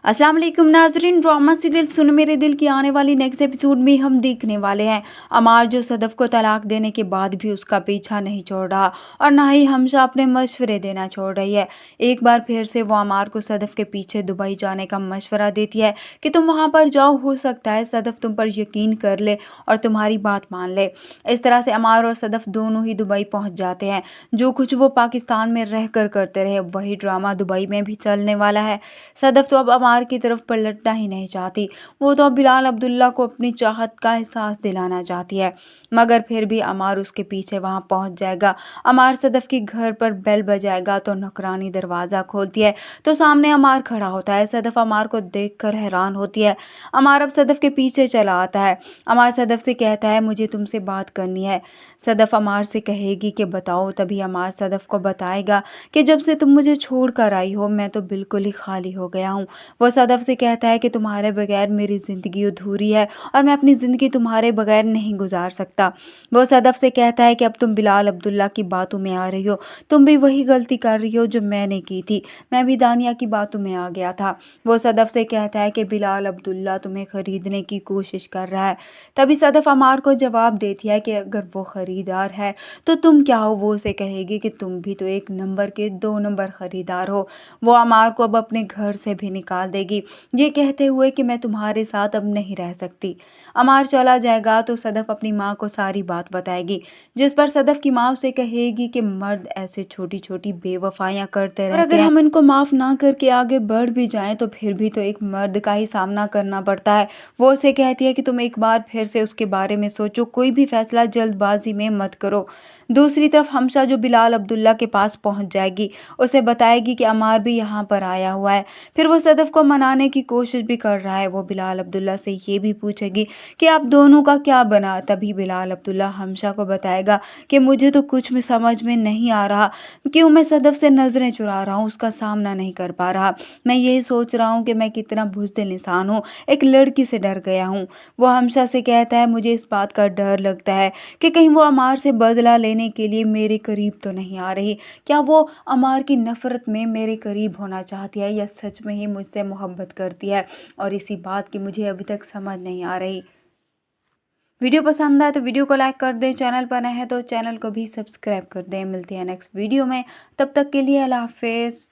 अस्सलाम वालेकुम नाजरीन। ड्रामा सीरियल सुन मेरे दिल की आने वाली नेक्स्ट एपिसोड में हम देखने वाले हैं अमार जो सदफ को तलाक देने के बाद भी उसका पीछा नहीं छोड़ रहा और ना ही हमशा अपने मशवरे देना छोड़ रही है। एक बार फिर से वो अमार को सदफ के पीछे दुबई जाने का मशवरा देती है कि तुम वहां पर जाओ, हो सकता है सदफ तुम पर यकीन कर ले और तुम्हारी बात मान ले। इस तरह से अमार और सदफ दोनों ही दुबई पहुंच जाते हैं। जो कुछ वो पाकिस्तान में रह कर करते रहे वही ड्रामा दुबई में भी चलने वाला है। सदफ तो अब अमार की तरफ पलटना ही नहीं चाहती। वो तो अब बिलाल अब्दुल्ला को अपनी चाहत का एहसास दिलाना चाहती है, मगर फिर भी अमार उसके पीछे वहां पहुंच जाएगा। अमार सदफ के घर पर बेल बजाएगा तो नौकरानी दरवाजा खोलती है तो सामने अमार खड़ा होता है। सदफ अमार को देखकर हैरान होती है। अमार अब सदफ के पीछे चला आता है। अमार सदफ से कहता है मुझे तुमसे बात करनी है। सदफ अमार से कहेगी कि बताओ। तभी अमार सदफ को बताएगा कि जब से तुम मुझे छोड़ कर आई हो मैं तो बिल्कुल ही खाली हो गया हूँ। वो सदफ से कहता है कि तुम्हारे बगैर मेरी ज़िंदगी अधूरी है और मैं अपनी ज़िंदगी तुम्हारे बगैर नहीं गुजार सकता। वो सदफ से कहता है कि अब तुम बिलाल अब्दुल्ला की बातों में आ रही हो। तुम भी वही गलती कर रही हो जो मैंने की थी। मैं भी दानिया की बातों में आ गया था। वो सदफ से कहता है कि बिलाल अब्दुल्ला तुम्हें ख़रीदने की कोशिश कर रहा है। तभी सदफ अमार को जवाब देती है कि अगर वो ख़रीदार है तो तुम क्या हो। वो उसे कहेगी कि तुम भी तो एक नंबर के 2 नंबर ख़रीदार हो। वो अमार को अब अपने घर से भी निकाल देगी, ये कहते हुए कि मैं तुम्हारे साथ अब नहीं रह सकती। अमार चला जाएगा तो सदफ अपनी माँ को सारी बात बताएगी, जिस पर सदफ की माँ उसे कहेगी कि मर्द ऐसे छोटी छोटी बेवफाइयाँ करते रहते हैं और अगर हम इनको माफ़ ना करके आगे बढ़ भी जाएं तो फिर भी तो एक मर्द का ही सामना करना पड़ता है। वो उसे कहती है कि तुम एक बार फिर से उसके बारे में सोचो, कोई भी फैसला जल्दबाजी में मत करो। दूसरी तरफ हमशा जो बिलाल अब्दुल्ला के पास पहुंच जाएगी, उसे बताएगी कि अमार भी यहाँ पर आया हुआ है। फिर वो सदफ को मनाने की कोशिश भी कर रहा है। वो बिलाल अब्दुल्ला से ये भी पूछेगी कि आप दोनों का क्या बना। तभी बिलाल अब्दुल्ला हमशा को बताएगा कि मुझे तो कुछ में समझ में नहीं आ रहा, क्यों मैं सदफ से नज़रें चुरा रहा हूँ, उसका सामना नहीं कर पा रहा। मैं यही सोच रहा हूँ कि मैं कितना बुज़दिल इंसान हूँ, एक लड़की से डर गया हूँ। वो हमशा से कहता है मुझे इस बात का डर लगता है कि कहीं वो अमार से बदला लेने के लिए मेरे करीब तो नहीं आ रही। क्या वो अमार की नफ़रत में मेरे करीब होना चाहती है या सच में ही मुझसे मोहब्बत करती है, और इसी बात की मुझे अभी तक समझ नहीं आ रही। वीडियो पसंद आए तो वीडियो को लाइक कर दें, चैनल पर नए हैं तो चैनल को भी सब्सक्राइब कर दें। मिलते हैं नेक्स्ट वीडियो में, तब तक के लिए अल्लाह हाफिज़।